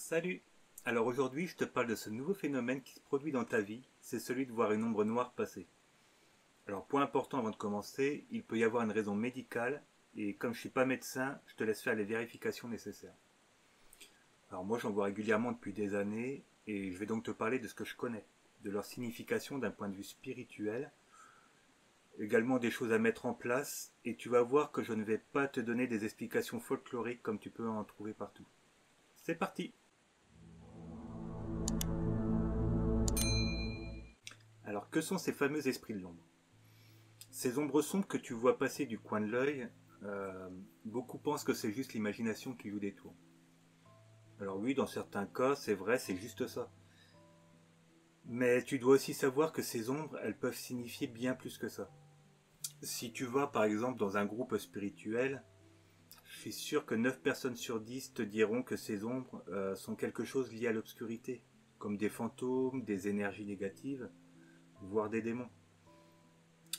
Salut! Alors aujourd'hui, je te parle de ce nouveau phénomène qui se produit dans ta vie, c'est celui de voir une ombre noire passer. Alors point important avant de commencer, il peut y avoir une raison médicale, et comme je ne suis pas médecin, je te laisse faire les vérifications nécessaires. Alors moi j'en vois régulièrement depuis des années, et je vais donc te parler de ce que je connais, de leur signification d'un point de vue spirituel, également des choses à mettre en place, et tu vas voir que je ne vais pas te donner des explications folkloriques comme tu peux en trouver partout. C'est parti! Alors que sont ces fameux esprits de l'ombre? Ces ombres sombres que tu vois passer du coin de l'œil, beaucoup pensent que c'est juste l'imagination qui joue des tours. Alors oui, dans certains cas, c'est vrai, c'est juste ça. Mais tu dois aussi savoir que ces ombres, elles peuvent signifier bien plus que ça. Si tu vas par exemple dans un groupe spirituel, je suis sûr que 9 personnes sur 10 te diront que ces ombres sont quelque chose lié à l'obscurité, comme des fantômes, des énergies négatives, voire des démons.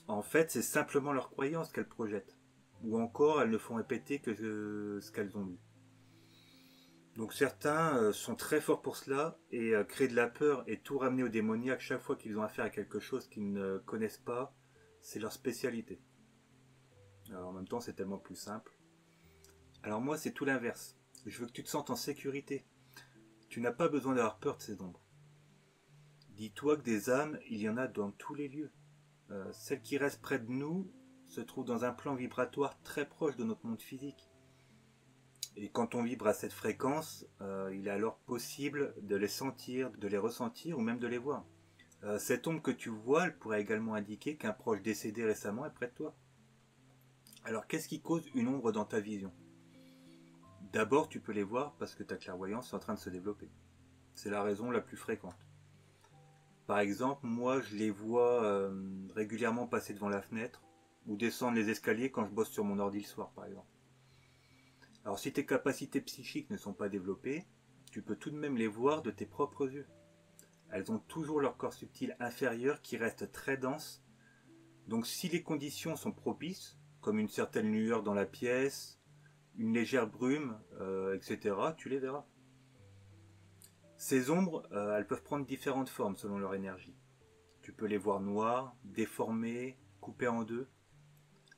En fait, c'est simplement leur croyance qu'elles projettent. Ou encore, elles ne font répéter que ce qu'elles ont lu. Donc certains sont très forts pour cela et créer de la peur et tout ramener au démoniaque chaque fois qu'ils ont affaire à quelque chose qu'ils ne connaissent pas, c'est leur spécialité. Alors en même temps, c'est tellement plus simple. Alors moi, c'est tout l'inverse. Je veux que tu te sentes en sécurité. Tu n'as pas besoin d'avoir peur de ces ombres. Dis-toi que des âmes, il y en a dans tous les lieux. Celles qui restent près de nous se trouvent dans un plan vibratoire très proche de notre monde physique. Et quand on vibre à cette fréquence, il est alors possible de les sentir, de les ressentir ou même de les voir. Cette ombre que tu vois, elle pourrait également indiquer qu'un proche décédé récemment est près de toi. Alors qu'est-ce qui cause une ombre dans ta vision? D'abord, tu peux les voir parce que ta clairvoyance est en train de se développer. C'est la raison la plus fréquente. Par exemple, moi je les vois régulièrement passer devant la fenêtre ou descendre les escaliers quand je bosse sur mon ordi le soir par exemple. Alors si tes capacités psychiques ne sont pas développées, tu peux tout de même les voir de tes propres yeux. Elles ont toujours leur corps subtil inférieur qui reste très dense. Donc si les conditions sont propices, comme une certaine lueur dans la pièce, une légère brume, etc., tu les verras. Ces ombres, elles peuvent prendre différentes formes selon leur énergie. Tu peux les voir noires, déformées, coupées en deux.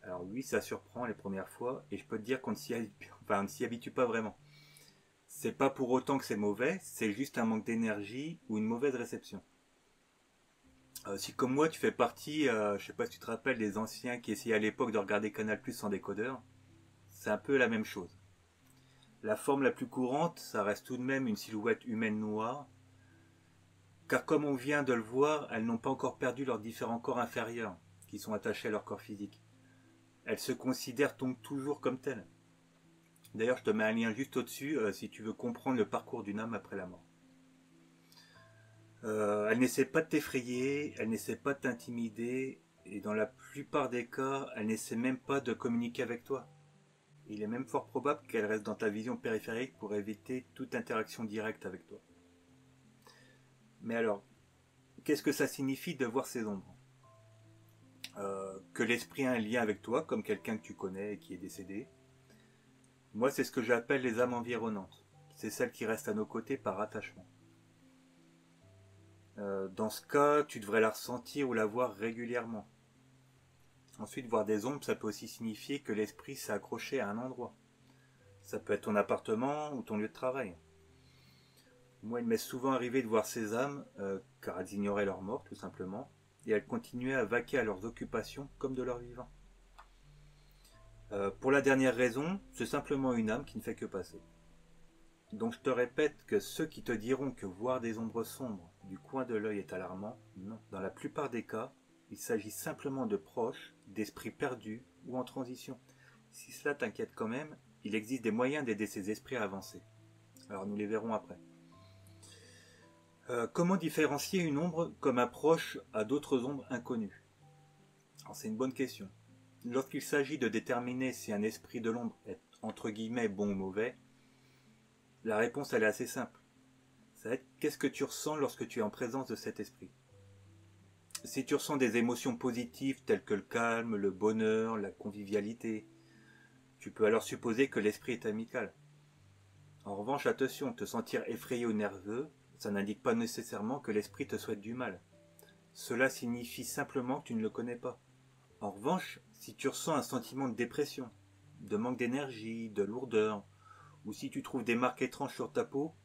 Alors oui, ça surprend les premières fois, et je peux te dire qu'on ne s'y habitue pas vraiment. C'est pas pour autant que c'est mauvais, c'est juste un manque d'énergie ou une mauvaise réception. Si comme moi tu fais partie, je sais pas si tu te rappelles des anciens qui essayaient à l'époque de regarder Canal+ sans décodeur, c'est un peu la même chose. La forme la plus courante, ça reste tout de même une silhouette humaine noire, car comme on vient de le voir, elles n'ont pas encore perdu leurs différents corps inférieurs, qui sont attachés à leur corps physique. Elles se considèrent donc toujours comme telles. D'ailleurs, je te mets un lien juste au-dessus si tu veux comprendre le parcours d'une âme après la mort. Elle n'essaie pas de t'effrayer, elle n'essaie pas de t'intimider, et dans la plupart des cas, elle n'essaie même pas de communiquer avec toi. Il est même fort probable qu'elle reste dans ta vision périphérique pour éviter toute interaction directe avec toi. Mais alors, qu'est-ce que ça signifie de voir ces ombres? Que l'esprit a un lien avec toi, comme quelqu'un que tu connais et qui est décédé. Moi, c'est ce que j'appelle les âmes environnantes. C'est celles qui restent à nos côtés par attachement. Dans ce cas, tu devrais la ressentir ou la voir régulièrement. Ensuite, voir des ombres, ça peut aussi signifier que l'esprit s'est accroché à un endroit. Ça peut être ton appartement ou ton lieu de travail. Moi, il m'est souvent arrivé de voir ces âmes, car elles ignoraient leur mort, tout simplement, et elles continuaient à vaquer à leurs occupations comme de leur vivant. Pour la dernière raison, c'est simplement une âme qui ne fait que passer. Donc je te répète que ceux qui te diront que voir des ombres sombres du coin de l'œil est alarmant, non. Dans la plupart des cas, il s'agit simplement de proches, d'esprits perdus ou en transition. Si cela t'inquiète quand même, il existe des moyens d'aider ces esprits à avancer. Alors nous les verrons après. Comment différencier une ombre comme un proche à d'autres ombres inconnues? Alors c'est une bonne question. Lorsqu'il s'agit de déterminer si un esprit de l'ombre est entre guillemets bon ou mauvais, la réponse elle est assez simple. Ça va être qu'est-ce que tu ressens lorsque tu es en présence de cet esprit. Si tu ressens des émotions positives telles que le calme, le bonheur, la convivialité, tu peux alors supposer que l'esprit est amical. En revanche, attention, te sentir effrayé ou nerveux, ça n'indique pas nécessairement que l'esprit te souhaite du mal. Cela signifie simplement que tu ne le connais pas. En revanche, si tu ressens un sentiment de dépression, de manque d'énergie, de lourdeur, ou si tu trouves des marques étranges sur ta peau,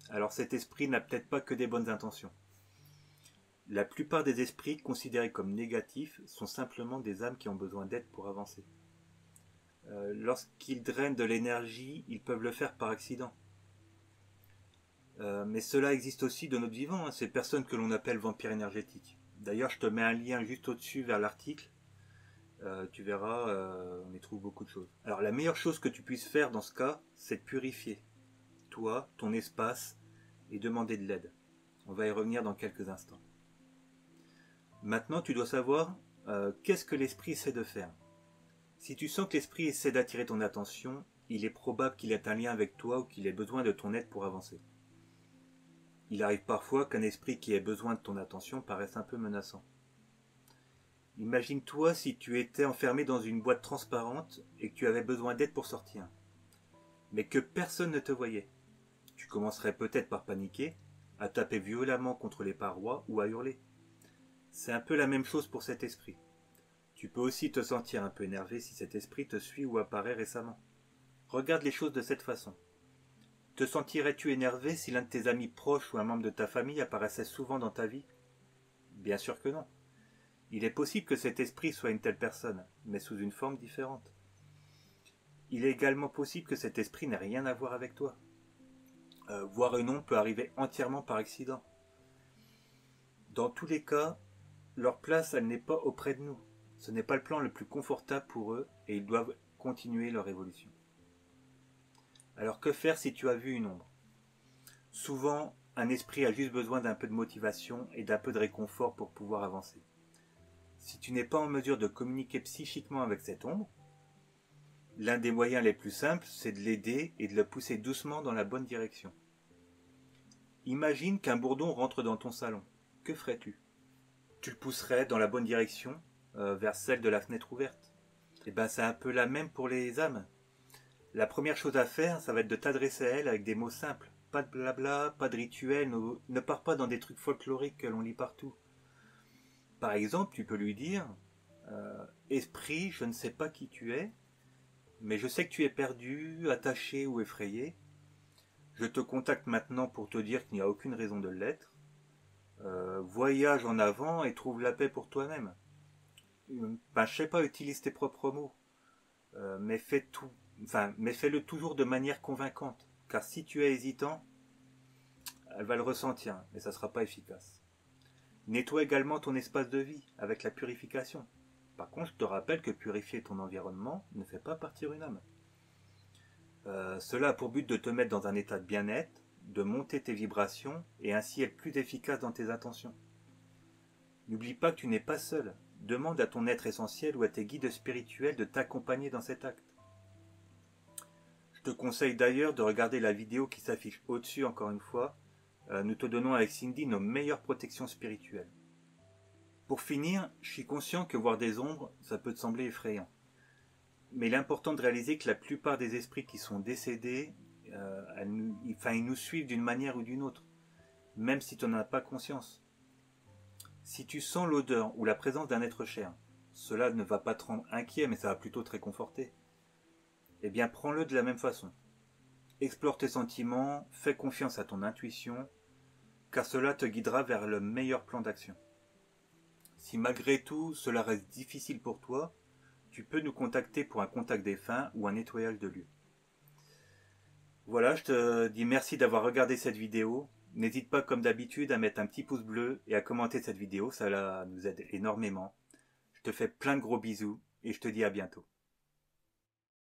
alors cet esprit n'a peut-être pas que des bonnes intentions. La plupart des esprits considérés comme négatifs sont simplement des âmes qui ont besoin d'aide pour avancer. Lorsqu'ils drainent de l'énergie, ils peuvent le faire par accident. Mais cela existe aussi de notre vivant, ces personnes que l'on appelle vampires énergétiques. D'ailleurs, je te mets un lien juste au-dessus vers l'article. Tu verras, on y trouve beaucoup de choses. Alors la meilleure chose que tu puisses faire dans ce cas, c'est de purifier toi, ton espace, et demander de l'aide. On va y revenir dans quelques instants. Maintenant, tu dois savoir qu'est-ce que l'esprit essaie de faire. Si tu sens que l'esprit essaie d'attirer ton attention, il est probable qu'il ait un lien avec toi ou qu'il ait besoin de ton aide pour avancer. Il arrive parfois qu'un esprit qui ait besoin de ton attention paraisse un peu menaçant. Imagine-toi si tu étais enfermé dans une boîte transparente et que tu avais besoin d'aide pour sortir, mais que personne ne te voyait. Tu commencerais peut-être par paniquer, à taper violemment contre les parois ou à hurler. C'est un peu la même chose pour cet esprit. Tu peux aussi te sentir un peu énervé si cet esprit te suit ou apparaît récemment. Regarde les choses de cette façon. Te sentirais-tu énervé si l'un de tes amis proches ou un membre de ta famille apparaissait souvent dans ta vie? Bien sûr que non. Il est possible que cet esprit soit une telle personne, mais sous une forme différente. Il est également possible que cet esprit n'ait rien à voir avec toi. Voir une ombre peut arriver entièrement par accident. Dans tous les cas, leur place, elle n'est pas auprès de nous. Ce n'est pas le plan le plus confortable pour eux et ils doivent continuer leur évolution. Alors que faire si tu as vu une ombre? Souvent, un esprit a juste besoin d'un peu de motivation et d'un peu de réconfort pour pouvoir avancer. Si tu n'es pas en mesure de communiquer psychiquement avec cette ombre, l'un des moyens les plus simples, c'est de l'aider et de le pousser doucement dans la bonne direction. Imagine qu'un bourdon rentre dans ton salon. Que ferais-tu? Tu le pousserais dans la bonne direction, vers celle de la fenêtre ouverte. Et ben c'est un peu la même pour les âmes. La première chose à faire, ça va être de t'adresser à elles avec des mots simples. Pas de blabla, pas de rituel, ne pars pas dans des trucs folkloriques que l'on lit partout. Par exemple, tu peux lui dire Esprit, je ne sais pas qui tu es, mais je sais que tu es perdu, attaché ou effrayé. Je te contacte maintenant pour te dire qu'il n'y a aucune raison de l'être. Voyage en avant et trouve la paix pour toi-même. Ben, je sais pas, utilise tes propres mots, mais fais-le toujours de manière convaincante, car si tu es hésitant, elle va le ressentir, mais ça ne sera pas efficace. Nettoie également ton espace de vie avec la purification. Par contre, je te rappelle que purifier ton environnement ne fait pas partir une âme. Cela a pour but de te mettre dans un état de bien-être, de monter tes vibrations et ainsi être plus efficace dans tes intentions. N'oublie pas que tu n'es pas seul. Demande à ton être essentiel ou à tes guides spirituels de t'accompagner dans cet acte. Je te conseille d'ailleurs de regarder la vidéo qui s'affiche au-dessus encore une fois. Nous te donnons avec Cindy nos meilleures protections spirituelles. Pour finir, je suis conscient que voir des ombres, ça peut te sembler effrayant. Mais il est important de réaliser que la plupart des esprits qui sont décédés, ils nous suivent d'une manière ou d'une autre, même si tu n'en as pas conscience. Si tu sens l'odeur ou la présence d'un être cher, cela ne va pas te rendre inquiet, mais ça va plutôt te réconforter. Eh bien, prends-le de la même façon. Explore tes sentiments, fais confiance à ton intuition, car cela te guidera vers le meilleur plan d'action. Si malgré tout cela reste difficile pour toi, tu peux nous contacter pour un contact défunt ou un nettoyage de lieu. Voilà, je te dis merci d'avoir regardé cette vidéo. N'hésite pas comme d'habitude à mettre un petit pouce bleu et à commenter cette vidéo, ça nous aide énormément. Je te fais plein de gros bisous et je te dis à bientôt.